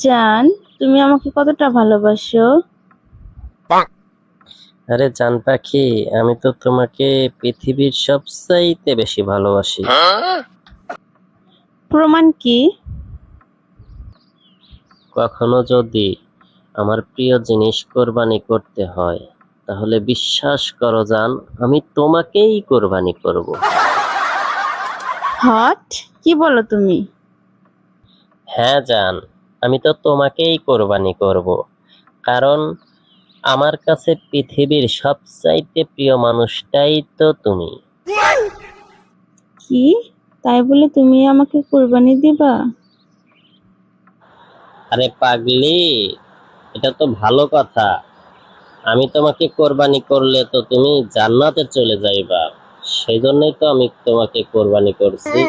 জান, তুমি আমাকে কতটা ভালোবাসো? আরে জান পাখি, আমি তো তোমাকে পৃথিবীর সবচাইতে বেশি ভালোবাসি। প্রমাণ কি? কখনো যদি আমার প্রিয় জিনিস কোরবানি করতে হয়, তাহলে বিশ্বাস করো জান, আমি তোমাকেই কোরবানি করব। হট, কি বলো তুমি? হ্যাঁ জান, আমি তো তোমাকেই কোরবানি করব, কারণ আমার কাছে পৃথিবীর সবচাইতে প্রিয় মানুষটাই তো তুমি। কি, তাই বলে তুমি আমাকে কুরবানি দিবা? আরে পাগলি, এটা তো ভালো কথা। আমি তোমাকে কোরবানি করলে তো তুমি জান্নাতে চলে যাইবা, সেই জন্যই তো আমি তোমাকে কোরবানি করছি।